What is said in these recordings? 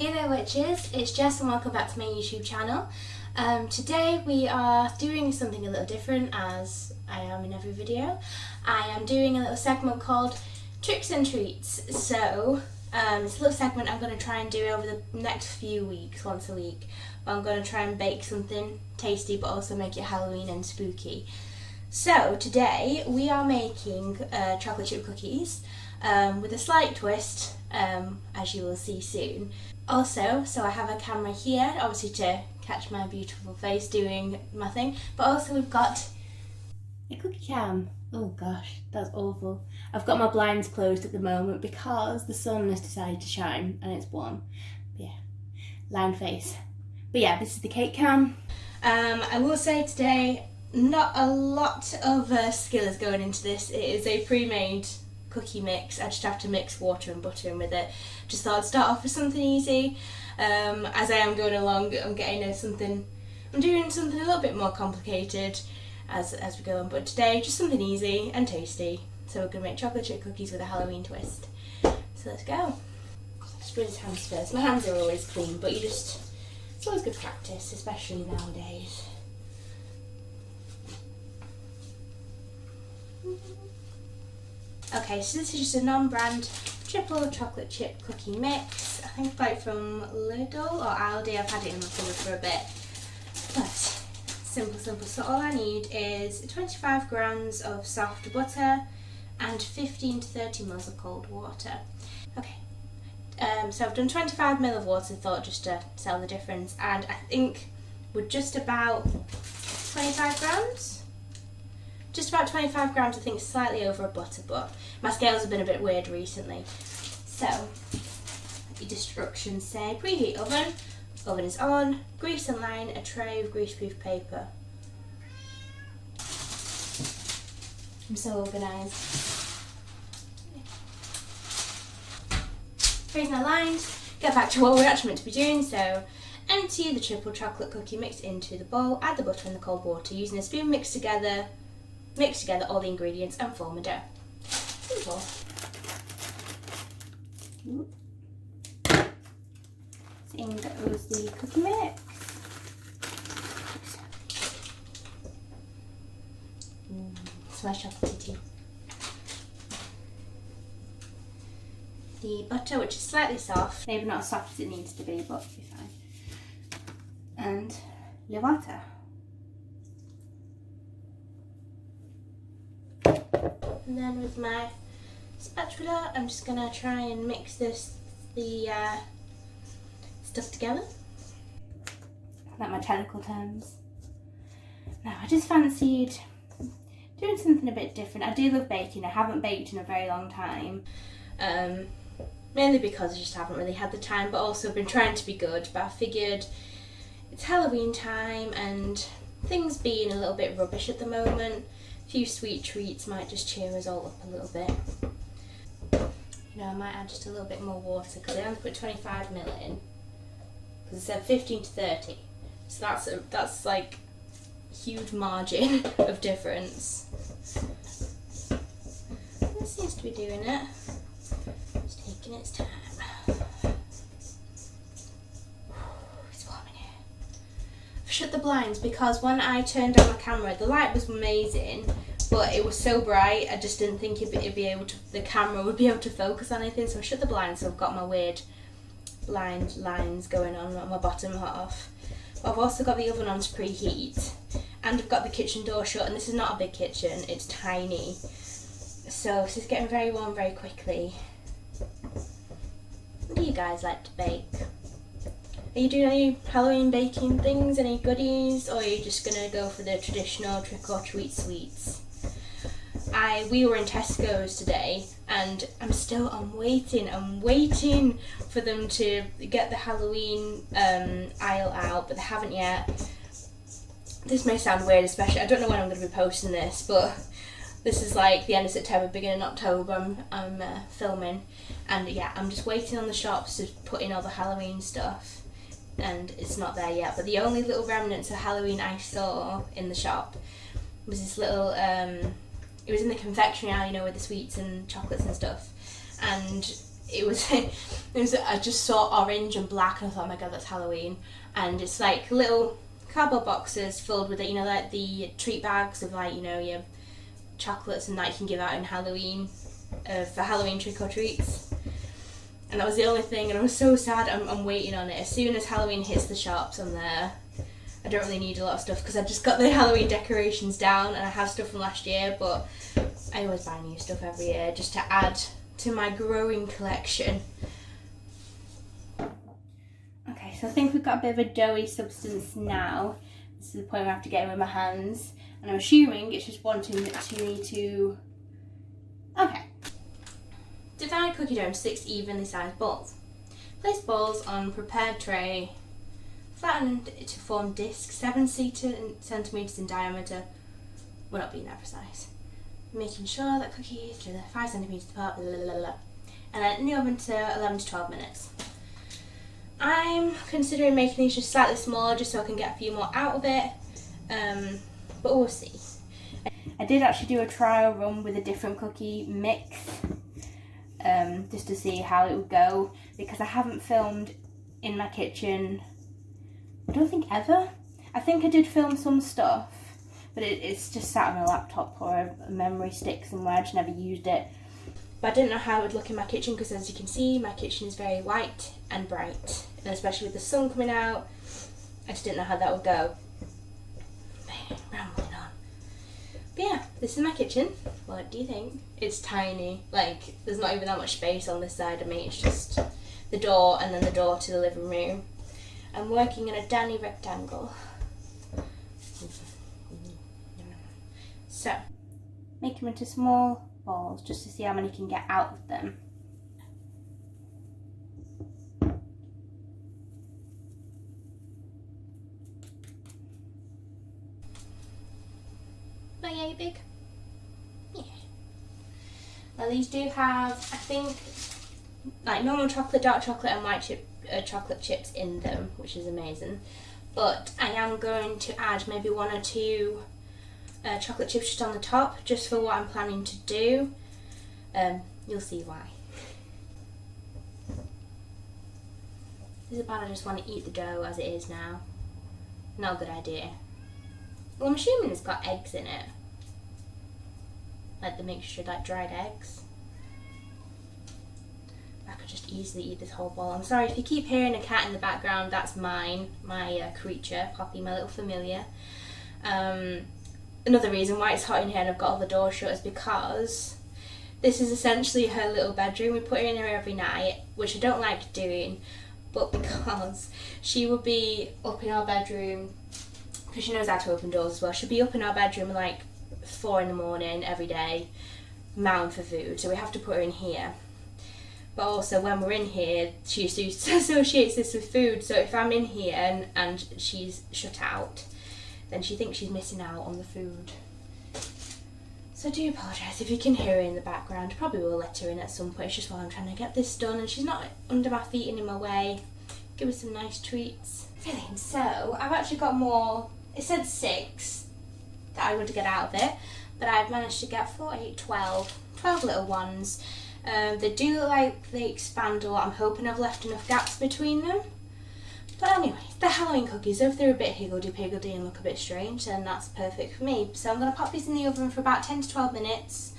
Hey there witches, it's Jess and welcome back to my YouTube channel. Today we are doing something a little different, as I am in every video. I am doing a little segment called Tricks and Treats. So it's a little segment I'm going to try and do over the next few weeks, once a week. I'm going to try and bake something tasty but also make it Halloween and spooky. So today we are making chocolate chip cookies with a slight twist, as you will see soon. Also, so I have a camera here, obviously to catch my beautiful face doing my thing, but also we've got a cookie cam. Oh gosh, that's awful. I've got my blinds closed at the moment because the sun has decided to shine and it's warm. But yeah, line face. But yeah, this is the cake cam. I will say today, not a lot of skill is going into this. It is a pre-made cookie mix. I just have to mix water and butter in with it. Just thought I'd start off with something easy. As I am going along, I'm doing something a little bit more complicated as we go on, but today just something easy and tasty. So we're going to make chocolate chip cookies with a Halloween twist. So let's go. Just rinse hands first. My hands are always clean, but it's always good practice, especially nowadays. Okay, so this is just a non-brand triple chocolate chip cookie mix. I think I got it from Lidl or Aldi. I've had it in my cupboard for a bit. But simple. So all I need is 25 grams of soft butter and 15 to 30 ml of cold water. Okay, so I've done 25 ml of water, thought just to tell the difference, and I think we're just about 25 grams. Just about 25 grams, I think slightly over a butter, but my scales have been a bit weird recently. So, the instructions say, preheat oven, oven is on, grease and line a tray of greaseproof paper. I'm so organised. Trays now lined, get back to what we're actually meant to be doing, so empty the triple chocolate cookie mix into the bowl, add the butter and the cold water, using a spoon mix together all the ingredients and form a dough. Simple. In goes the cookie mix. Smash chocolate too. The butter, which is slightly soft, maybe not as soft as it needs to be, but it'll be fine. And the water. And then with my spatula, I'm just gonna try and mix the stuff together. Like my technical terms. Now I just fancied doing something a bit different. I do love baking. I haven't baked in a very long time. Mainly because I just haven't really had the time, but also been trying to be good. But I figured it's Halloween time and things being a little bit rubbish at the moment, a few sweet treats might just cheer us all up a little bit. You know, I might add just a little bit more water because I only put 25 ml in. Because it said 15 to 30. So that's like a huge margin of difference. This seems to be doing it. It's taking its time. It's warm in here. I've shut the blinds because when I turned on my camera, the light was amazing, but it was so bright I just didn't think the camera would be able to focus on anything, so I shut the blinds, so I've got my weird blind lines going on my bottom half. But I've also got the oven on to preheat, and I've got the kitchen door shut, and this is not a big kitchen, it's tiny. So this is getting very warm very quickly. What do you guys like to bake? Are you doing any Halloween baking things, any goodies, or are you just going to go for the traditional trick or treat sweets? We were in Tesco's today and I'm waiting for them to get the Halloween aisle out, but they haven't yet. This may sound weird, especially, I don't know when I'm going to be posting this, but this is like the end of September, beginning of October I'm filming, and yeah, I'm just waiting on the shops to put in all the Halloween stuff, and it's not there yet. But the only little remnants of Halloween I saw in the shop was this little, it was in the confectionery aisle, you know, with the sweets and chocolates and stuff, and I just saw orange and black and I thought, oh my god, that's Halloween. And it's like little cardboard boxes filled with it, you know, like the treat bags of like, you know, your chocolates and that you can give out in Halloween, for Halloween trick or treats. And that was the only thing, and I was so sad. I'm waiting on it. As soon as Halloween hits the shops, I'm there. I don't really need a lot of stuff because I've just got the Halloween decorations down and I have stuff from last year, but I always buy new stuff every year just to add to my growing collection. Okay, so I think we've got a bit of a doughy substance now. This is the point where I have to get it with my hands, and I'm assuming it's just wanting me to... Okay. Divide cookie dough into 6 evenly sized balls. Place balls on prepared tray, flatten to form discs 7 centimetres in diameter. We're not being that precise. Making sure that cookies are 5 centimetres apart, blah, blah, blah, blah. And then in the oven to 11 to 12 minutes. I'm considering making these just slightly smaller just so I can get a few more out of it, but we'll see. I did actually do a trial run with a different cookie mix, just to see how it would go, because I haven't filmed in my kitchen, I don't think ever. I think I did film some stuff, but it's just sat on a laptop or a memory stick somewhere. I just never used it. But I didn't know how it would look in my kitchen because, as you can see, my kitchen is very white and bright, and especially with the sun coming out, I just didn't know how that would go. Rambling on. But yeah, this is my kitchen. What do you think? It's tiny. Like, there's not even that much space on this side of me. It's just the door and then the door to the living room. I'm working in a Danny rectangle. So, make them into small balls just to see how many can get out of them. Not yay big? Yeah. Now these do have, I think, like normal chocolate, dark chocolate and white chocolate chips in them, which is amazing. But I am going to add maybe 1 or 2 chocolate chips just on the top, just for what I'm planning to do. You'll see why. This is bad, I just want to eat the dough as it is now. Not a good idea. Well, I'm assuming it's got eggs in it. Like the mixture, like dried eggs. I could just easily eat this whole bowl. I'm sorry if you keep hearing a cat in the background, that's mine, my creature, Poppy, my little familiar. Another reason why it's hot in here and I've got all the doors shut is because this is essentially her little bedroom. We put her in here every night, which I don't like doing, but because she would be up in our bedroom, because she knows how to open doors as well, she'd be up in our bedroom at like 4 in the morning every day, mowing for food, so we have to put her in here. But also when we're in here, she associates this with food, so if I'm in here and she's shut out, then she thinks she's missing out on the food. So I do apologise if you can hear her in the background. Probably will let her in at some point. It's just while I'm trying to get this done and she's not under my feet and in my way. Give her some nice treats. Brilliant. So I've actually got more. It said 6 that I would get out of it, but I've managed to get 4, 8, 12 little ones. They do look like they expand a lot. I'm hoping I've left enough gaps between them. But anyway, they're Halloween cookies, so if they're a bit higgledy-piggledy and look a bit strange, then that's perfect for me. So I'm going to pop these in the oven for about 10 to 12 minutes.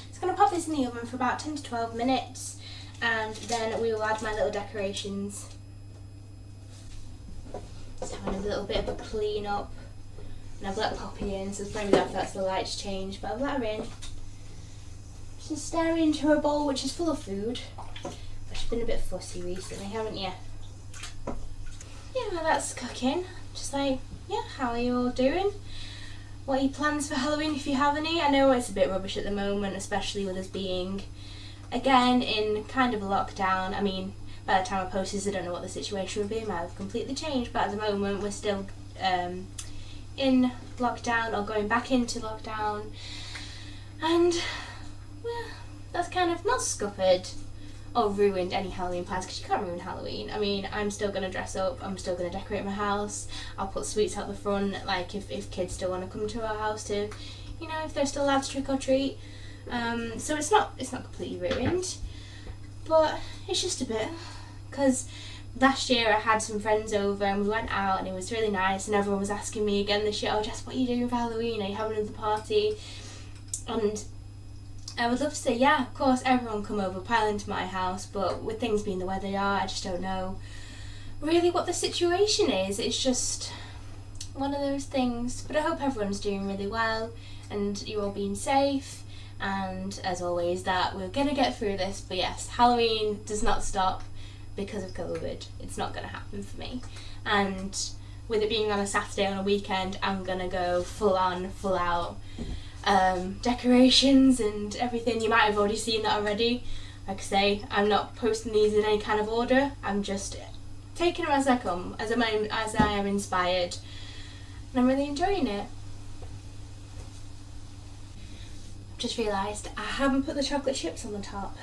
Just going to pop this in the oven for about 10 to 12 minutes, and then we will add my little decorations. Just having a little bit of a clean up. And I've let Poppy in, so maybe that's the lights change, but I've let her in. She's staring into her bowl, which is full of food. She's been a bit fussy recently, haven't you? Yeah, well, that's cooking. Just like, yeah, how are you all doing? What are your plans for Halloween, if you have any? I know it's a bit rubbish at the moment, especially with us being, again, in kind of a lockdown. I mean, by the time I post this, I don't know what the situation would be. It might have completely changed, but at the moment, we're still in lockdown or going back into lockdown. And, well, that's kind of not scuppered or ruined any Halloween plans, because you can't ruin Halloween. I mean, I'm still going to dress up, I'm still going to decorate my house, I'll put sweets out the front, like if kids still want to come to our house to, you know, if they're still allowed to trick or treat. So it's not completely ruined, but it's just a bit, because last year I had some friends over and we went out and it was really nice, and everyone was asking me again this year, oh Jess, what are you doing for Halloween? Are you having another party? And I would love to say, yeah, of course, everyone come over, pile into my house, but with things being the way they are, I just don't know really what the situation is. It's just one of those things, but I hope everyone's doing really well and you're all being safe, and as always that we're gonna get through this. But yes, Halloween does not stop because of COVID. It's not gonna happen for me, and with it being on a Saturday on a weekend, I'm gonna go full on, full out decorations and everything. You might have already seen that already. Like I say, I'm not posting these in any kind of order, I'm just taking them as I come, as I am inspired, and I'm really enjoying it. I've just realised I haven't put the chocolate chips on the top,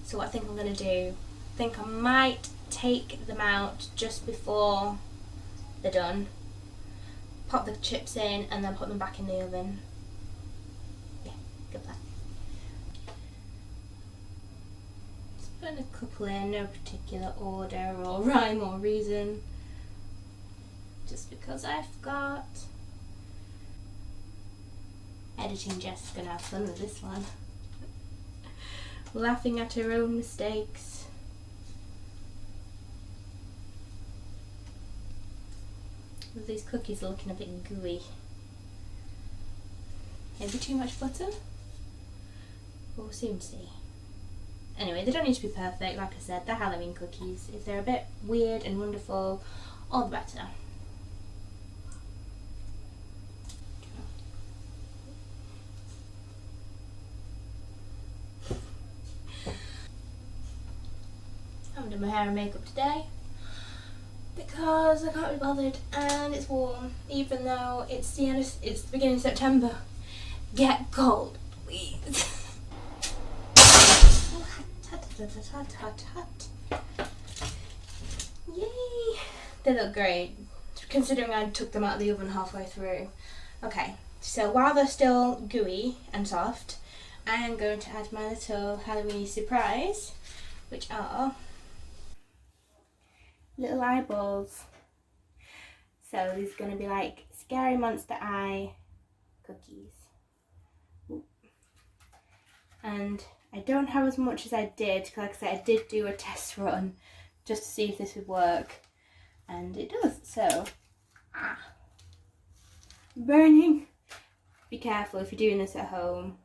so what I think I'm going to do, I think I might take them out just before they're done, pop the chips in and then put them back in the oven. Yeah, good plan. Just putting a couple in, no particular order or rhyme or reason, just because I forgot. Editing Jess is going to have fun with this one. Laughing at her own mistakes. These cookies are looking a bit gooey. Maybe too much butter? We'll soon see. Anyway, they don't need to be perfect, like I said, they're Halloween cookies. If they're a bit weird and wonderful, all the better. I haven't done my hair and makeup today because I can't be bothered, and it's warm, even though it's the beginning of September. Get cold, please. Yay! They look great, considering I took them out of the oven halfway through. Okay, so while they're still gooey and soft, I am going to add my little Halloween surprise, which are little eyeballs. So these are going to be like scary monster eye cookies. Ooh. And I don't have as much as I did, because like I said, I did do a test run just to see if this would work, and it does. So, burning. Be careful if you're doing this at home.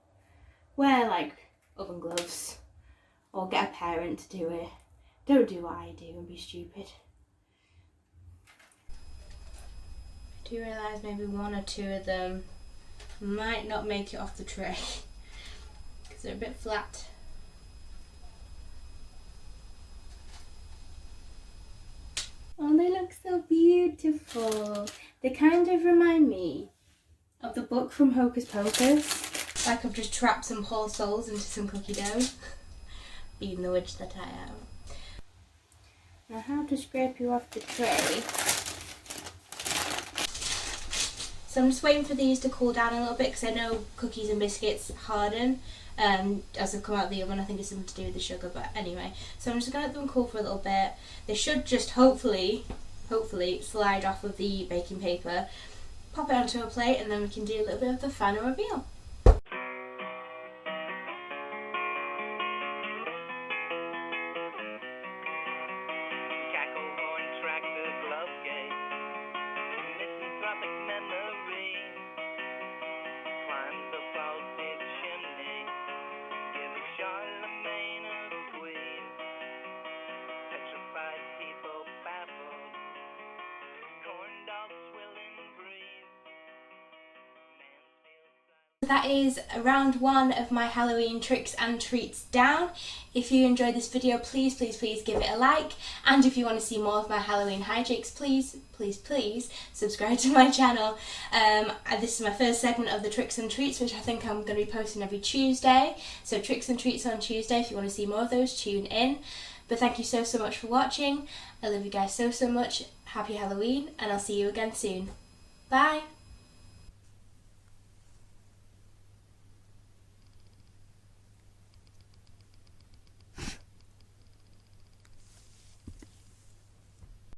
Wear like oven gloves, or get a parent to do it. Don't do what I do and be stupid. I do realise maybe one or two of them might not make it off the tray because they're a bit flat. Oh, they look so beautiful. They kind of remind me of the book from Hocus Pocus. Like I've just trapped some poor souls into some cookie dough. Being the witch that I am. Now how to scrape you off the tray. So I'm just waiting for these to cool down a little bit, because I know cookies and biscuits harden as they come out of the oven. I think it's something to do with the sugar, but anyway. So I'm just going to let them cool for a little bit. They should just hopefully slide off of the baking paper, pop it onto a plate, and then we can do a little bit of the final reveal. That is round one of my Halloween tricks and treats down. If you enjoyed this video, please give it a like, and if you want to see more of my Halloween hijinks, please subscribe to my channel. This is my first segment of the tricks and treats, which I think I'm going to be posting every Tuesday. So tricks and treats on Tuesday. If you want to see more of those, tune in. But thank you so much for watching. I love you guys so much. Happy Halloween, and I'll see you again soon. Bye.